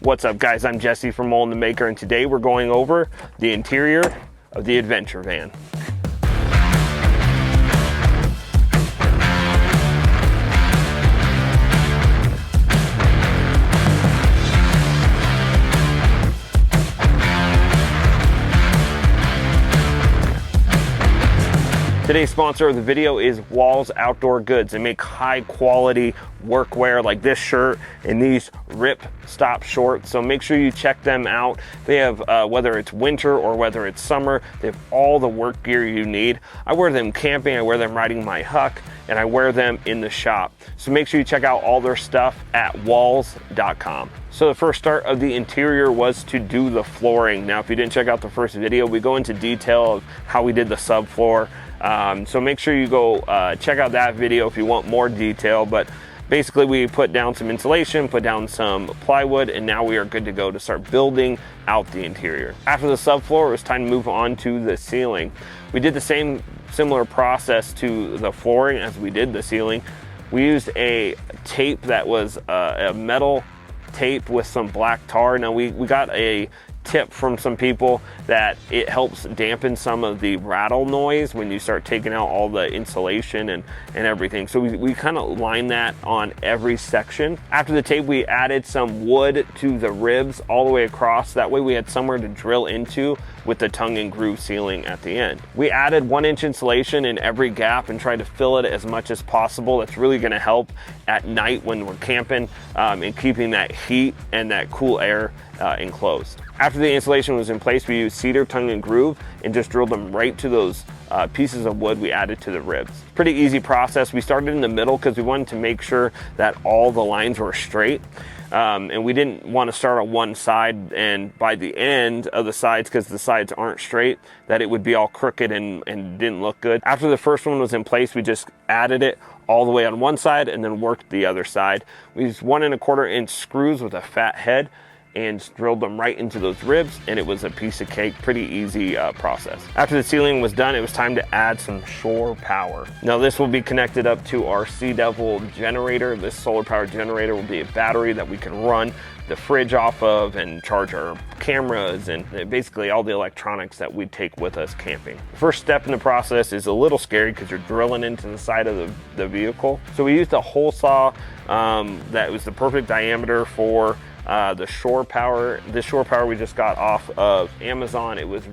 What's up guys, I'm Jesse from Mold the Maker, and today we're going over the interior of the adventure van. Today's sponsor of the video is Walls Outdoor Goods. They make high quality workwear like this shirt and these rip stop shorts, so make sure you check them out. They have whether it's winter or whether it's summer, they have all the work gear you need. I wear them camping, I wear them riding my huck, and I wear them in the shop. So make sure you check out all their stuff at walls.com. So the first start of the interior was to do the flooring. Now if you didn't check out the first video, we go into detail of how we did the subfloor. So make sure you go check out that video if you want more detail, but basically we put down some insulation, put down some plywood, and now we are good to go to start building out the interior. After the subfloor, it was time to move on to the ceiling. We did the same similar process to the flooring as we did the ceiling. We used a tape that was a metal tape with some black tar. Now we got a tip from some people that it helps dampen some of the rattle noise when you start taking out all the insulation and everything. So we kind of line that on every section. After the tape, we added some wood to the ribs all the way across. That way we had somewhere to drill into with the tongue and groove ceiling at the end. We added 1-inch insulation in every gap and tried to fill it as much as possible. That's really gonna help at night when we're camping and keeping that heat and that cool air enclosed. After the insulation was in place, we used cedar tongue and groove and just drilled them right to those pieces of wood we added to the ribs. Pretty easy process. We started in the middle because we wanted to make sure that all the lines were straight. And we didn't want to start on one side and by the end of the sides, because the sides aren't straight, that it would be all crooked and didn't look good. After the first one was in place, we just added it all the way on one side and then worked the other side. We used 1 1/4 inch screws with a fat head and drilled them right into those ribs, and it was a piece of cake. Pretty easy process. After the ceiling was done, it was time to add some shore power. Now this will be connected up to our SeeDevil generator. This solar powered generator will be a battery that we can run the fridge off of and charge our cameras and basically all the electronics that we take with us camping. The first step in the process is a little scary because you're drilling into the side of the vehicle. So we used a hole saw that was the perfect diameter for the shore power. This shore power we just got off of Amazon. It was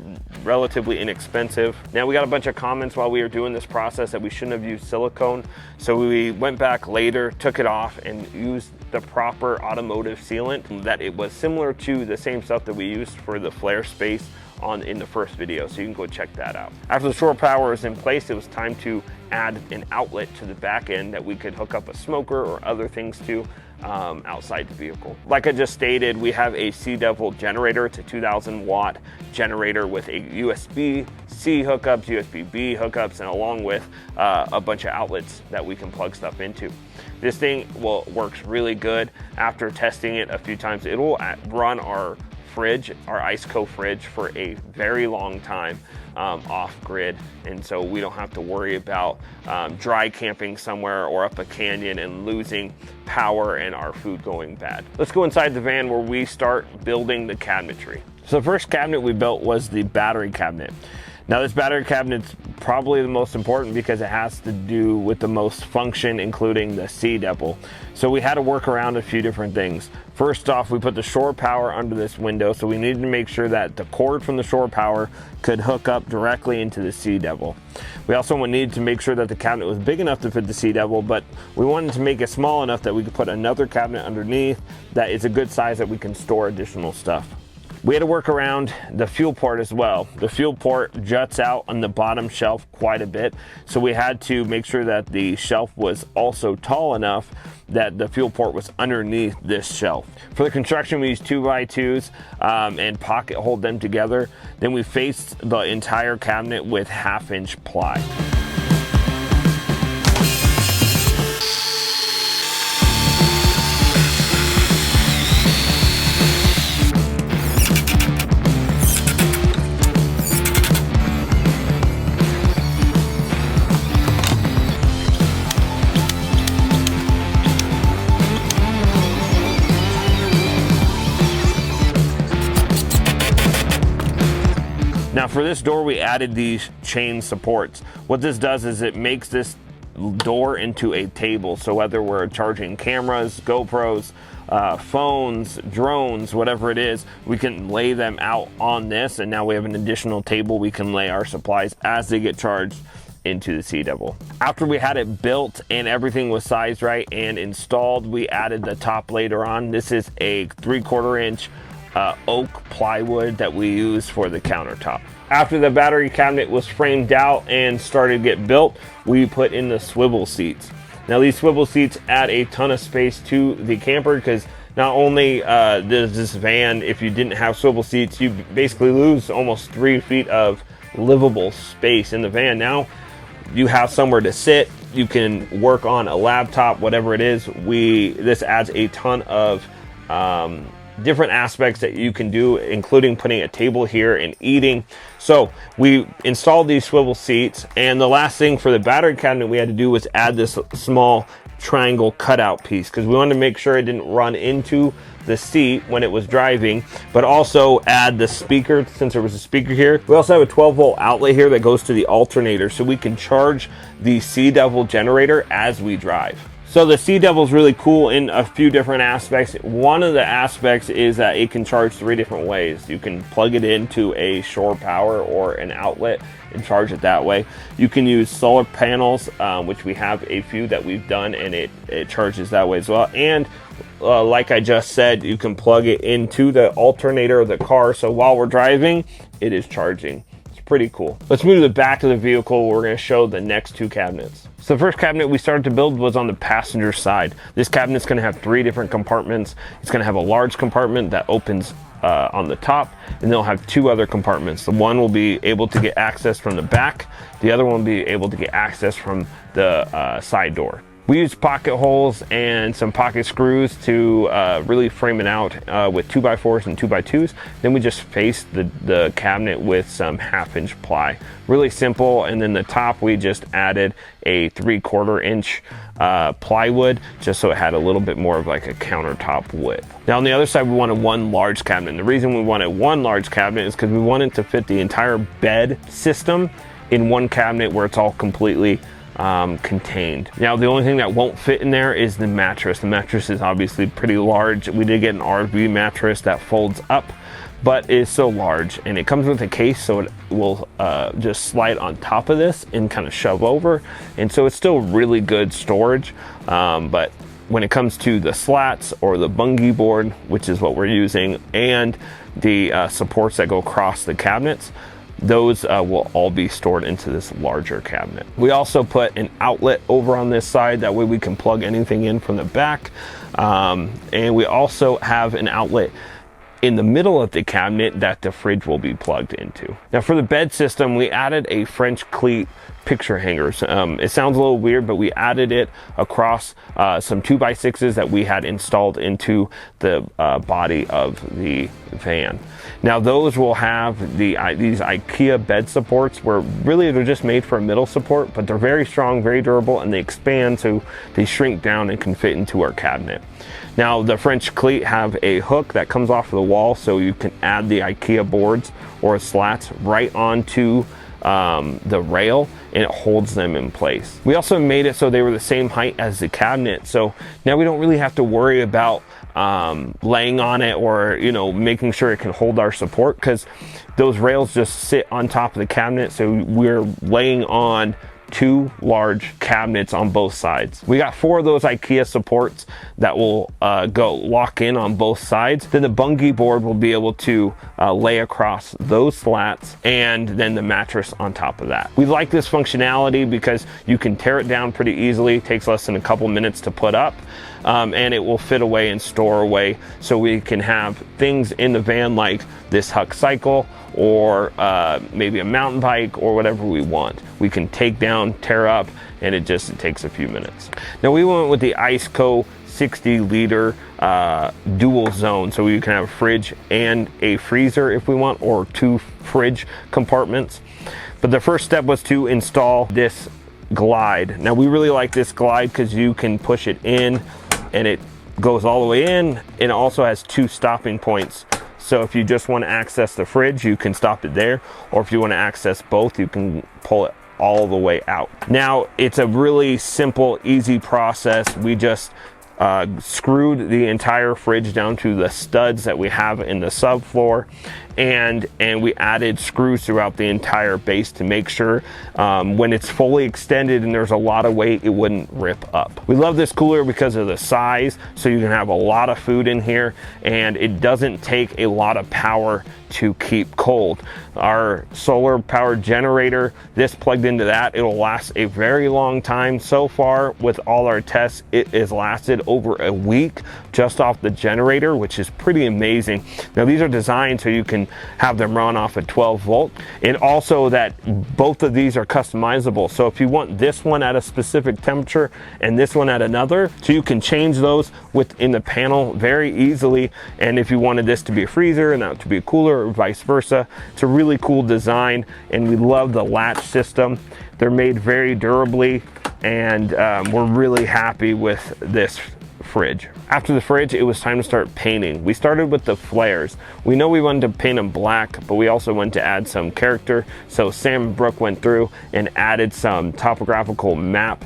relatively inexpensive. Now we got a bunch of comments while we were doing this process that we shouldn't have used silicone. So we went back later, took it off, and used the proper automotive sealant that it was similar to the same stuff that we used for the FlareSpace in the first video, so you can go check that out. After the shore power was in place, it was time to add an outlet to the back end that we could hook up a smoker or other things to outside the vehicle. Like I just stated, we have a SeeDevil generator. It's a 2,000 watt generator with a USB-C hookups, USB-B hookups, and along with a bunch of outlets that we can plug stuff into. This thing works really good. After testing it a few times, it will run our fridge, our IceCo fridge, for a very long time off grid, and so we don't have to worry about dry camping somewhere or up a canyon and losing power and our food going bad. Let's go inside the van where we start building the cabinetry. So the first cabinet we built was the battery cabinet. Now this battery cabinet's probably the most important because it has to do with the most function, including the SeeDevil. So we had to work around a few different things. First off, we put the shore power under this window, so we needed to make sure that the cord from the shore power could hook up directly into the SeeDevil. We also needed to make sure that the cabinet was big enough to fit the SeeDevil, but we wanted to make it small enough that we could put another cabinet underneath that is a good size that we can store additional stuff. We had to work around the fuel port as well. The fuel port juts out on the bottom shelf quite a bit, so we had to make sure that the shelf was also tall enough that the fuel port was underneath this shelf. For the construction, we used 2x2s and pocket hold them together. Then we faced the entire cabinet with 1/2-inch ply. Now for this door, we added these chain supports. What this does is it makes this door into a table. So whether we're charging cameras, GoPros, phones, drones, whatever it is, we can lay them out on this, and now we have an additional table we can lay our supplies as they get charged into the SeeDevil. After we had it built and everything was sized right and installed, we added the top later on. This is a 3/4 inch oak plywood that we use for the countertop. After the battery cabinet was framed out and started to get built, we put in the swivel seats. Now these swivel seats add a ton of space to the camper, because not only does this van, if you didn't have swivel seats, you basically lose almost 3 feet of livable space in the van. Now you have somewhere to sit, you can work on a laptop, whatever it is. This adds a ton of different aspects that you can do, including putting a table here and eating. So we installed these swivel seats, and the last thing for the battery cabinet we had to do was add this small triangle cutout piece, because we wanted to make sure it didn't run into the seat when it was driving, but also add the speaker, since there was a speaker here. We also have a 12-volt outlet here that goes to the alternator, so we can charge the SeeDevil generator as we drive. So the SeeDevil is really cool in a few different aspects. One of the aspects is that it can charge 3 different ways. You can plug it into a shore power or an outlet and charge it that way. You can use solar panels, which we have a few that we've done, and it charges that way as well. And like I just said, you can plug it into the alternator of the car, so while we're driving, it is charging. It's pretty cool. Let's move to the back of the vehicle. We're going to show the next 2 cabinets. So the first cabinet we started to build was on the passenger side. This cabinet's going to have 3 different compartments. It's going to have a large compartment that opens on the top, and they'll have 2 other compartments. The one will be able to get access from the back. The other one will be able to get access from the side door. We used pocket holes and some pocket screws to really frame it out with 2x4s and 2x2s. Then we just faced the cabinet with some 1/2-inch ply. Really simple. And then the top, we just added a 3/4 inch plywood, just so it had a little bit more of like a countertop width. Now on the other side, we wanted 1 large cabinet. And the reason we wanted 1 large cabinet is because we wanted to fit the entire bed system in 1 cabinet where it's all completely contained. Now the only thing that won't fit in there is the mattress. The mattress is obviously pretty large. We did get an RV mattress that folds up, but is so large, and it comes with a case, so it will just slide on top of this and kind of shove over, and so it's still really good storage. But when it comes to the slats or the bungee board, which is what we're using, and the supports that go across the cabinets, those will all be stored into this larger cabinet. We also put an outlet over on this side, that way we can plug anything in from the back. And we also have an outlet in the middle of the cabinet that the fridge will be plugged into. Now for the bed system, we added a French cleat picture hangers. It sounds a little weird, but we added it across some 2x6s that we had installed into the body of the van. Now those will have these IKEA bed supports, where really they're just made for a middle support, but they're very strong, very durable, and they expand, so they shrink down and can fit into our cabinet. Now the French cleat have a hook that comes off of the wall, so you can add the IKEA boards or slats right onto the rail, and it holds them in place. We also made it so they were the same height as the cabinet, so now we don't really have to worry about laying on it, or making sure it can hold our support, because those rails just sit on top of the cabinet, so we're laying on 2 large cabinets on both sides. We got 4 of those IKEA supports that will go lock in on both sides. Then the bungee board will be able to lay across those slats, and then the mattress on top of that. We like this functionality because you can tear it down pretty easily. It takes less than a couple minutes to put up, and it will fit away and store away, so we can have things in the van like this Huck cycle, or maybe a mountain bike, or whatever we want. We can take down, tear up, and it takes a few minutes. Now we went with the IceCo 60-liter dual zone, so you can have a fridge and a freezer if we want, or 2 fridge compartments. But the first step was to install this glide. Now we really like this glide because you can push it in and it goes all the way in, and it also has 2 stopping points, So if you just want to access the fridge, you can stop it there, or if you want to access both, you can pull it all the way out. Now, it's a really simple, easy process. We just screwed the entire fridge down to the studs that we have in the subfloor, and we added screws throughout the entire base to make sure when it's fully extended and there's a lot of weight, it wouldn't rip up. We love this cooler because of the size, so you can have a lot of food in here, and it doesn't take a lot of power to keep cold. Our solar powered generator, this plugged into that, it'll last a very long time. So far with all our tests, it has lasted over a week just off the generator, which is pretty amazing. Now, these are designed so you can have them run off a 12 volt, and also that both of these are customizable. So if you want this one at a specific temperature and this one at another, so you can change those within the panel very easily. And if you wanted this to be a freezer and that to be a cooler, or vice versa, it's a really cool design, and we love the latch system. They're made very durably, and we're really happy with this fridge. After the fridge, it was time to start painting. We started with the flares. We know we wanted to paint them black, but we also wanted to add some character. So Sam and Brooke went through and added some topographical map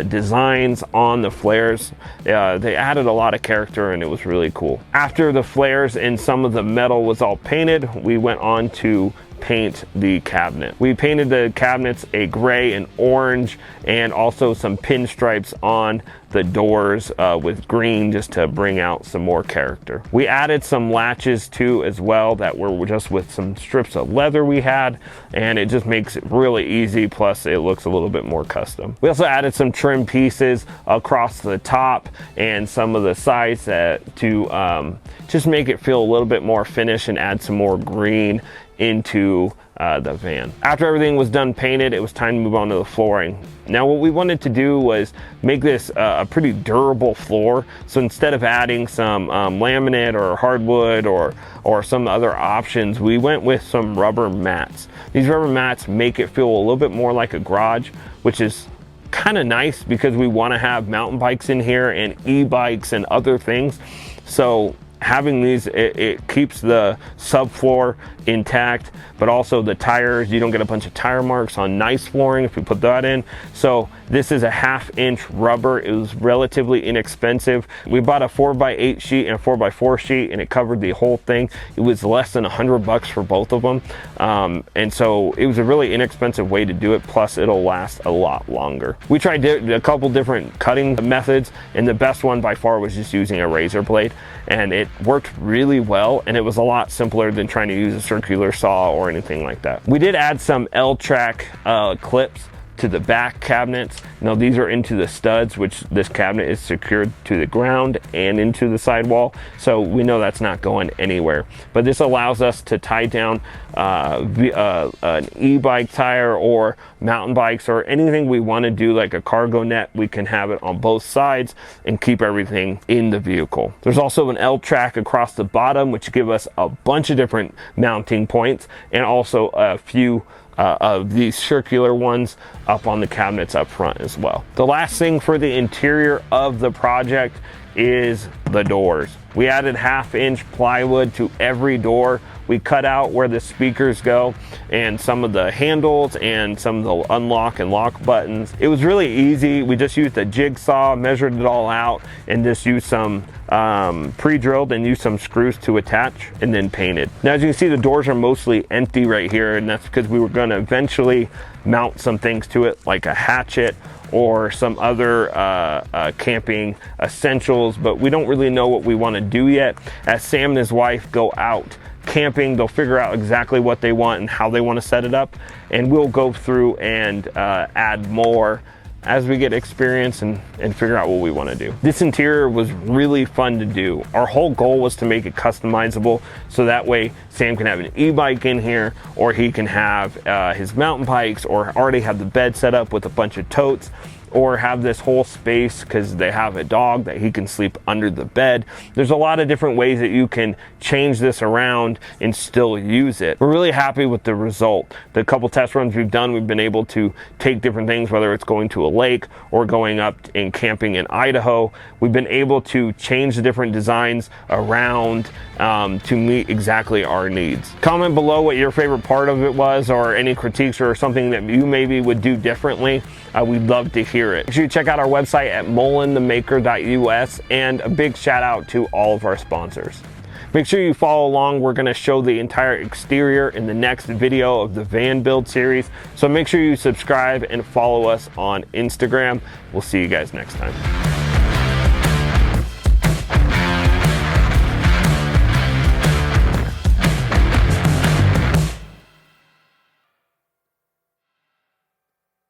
designs on the flares. They added a lot of character, and it was really cool. After the flares and some of the metal was all painted, we went on to paint the cabinet. We painted the cabinets a gray and orange, and also some pinstripes on the doors with green, just to bring out some more character. We added some latches too as well that were just with some strips of leather we had, and it just makes it really easy, plus it looks a little bit more custom. We also added some trim pieces across the top and some of the sides to just make it feel a little bit more finished and add some more green into the van. After everything was done painted, it was time to move on to the flooring. Now, what we wanted to do was make this a pretty durable floor. So instead of adding some laminate or hardwood or some other options, we went with some rubber mats. These rubber mats make it feel a little bit more like a garage, which is kind of nice because we want to have mountain bikes in here and e-bikes and other things. So having these, it keeps the subfloor intact, but also the tires, you don't get a bunch of tire marks on nice flooring if you put that in. So this is a 1/2 inch rubber. It was relatively inexpensive. We bought a 4x8 sheet and a 4x4 sheet, and it covered the whole thing. It was less than $100 for both of them, and so it was a really inexpensive way to do it, plus it'll last a lot longer. We tried a couple different cutting methods, and the best one by far was just using a razor blade, and it worked really well, and it was a lot simpler than trying to use a circular saw or anything like that. We did add some L-track clips to the back cabinets. Now, these are into the studs, which this cabinet is secured to the ground and into the sidewall, so we know that's not going anywhere. But this allows us to tie down an e-bike tire or mountain bikes or anything we want to do, like a cargo net. We can have it on both sides and keep everything in the vehicle. There's also an L-track across the bottom, which give us a bunch of different mounting points, and also a few of these circular ones up on the cabinets up front as well. The last thing for the interior of the project is the doors. We added 1/2 inch plywood to every door. We cut out where the speakers go and some of the handles and some of the unlock and lock buttons. It was really easy. We just used a jigsaw, measured it all out, and just used some pre-drilled and used some screws to attach, and then painted. Now, as you can see, the doors are mostly empty right here, and that's because we were going to eventually mount some things to it, like a hatchet or some other camping essentials, but we don't really know what we want to do yet. As Sam and his wife go out camping, they'll figure out exactly what they want and how they want to set it up, and we'll go through and add more as we get experience and figure out what we want to do. This interior was really fun to do. Our whole goal was to make it customizable, so that way Sam can have an e-bike in here, or he can have his mountain bikes, or already have the bed set up with a bunch of totes. or have this whole space because they have a dog that he can sleep under the bed. There's a lot of different ways that you can change this around and still use it. We're really happy with the result. The couple test runs we've done, we've been able to take different things, whether it's going to a lake or going up and camping in Idaho. We've been able to change the different designs around to meet exactly our needs. Comment below what your favorite part of it was, or any critiques or something that you maybe would do differently. We'd love to hear it. Make sure you check out our website at molenthemaker.us, and a big shout out to all of our sponsors. Make sure you follow along. We're going to show the entire exterior in the next video of the van build series. So make sure you subscribe and follow us on Instagram. We'll see you guys next time.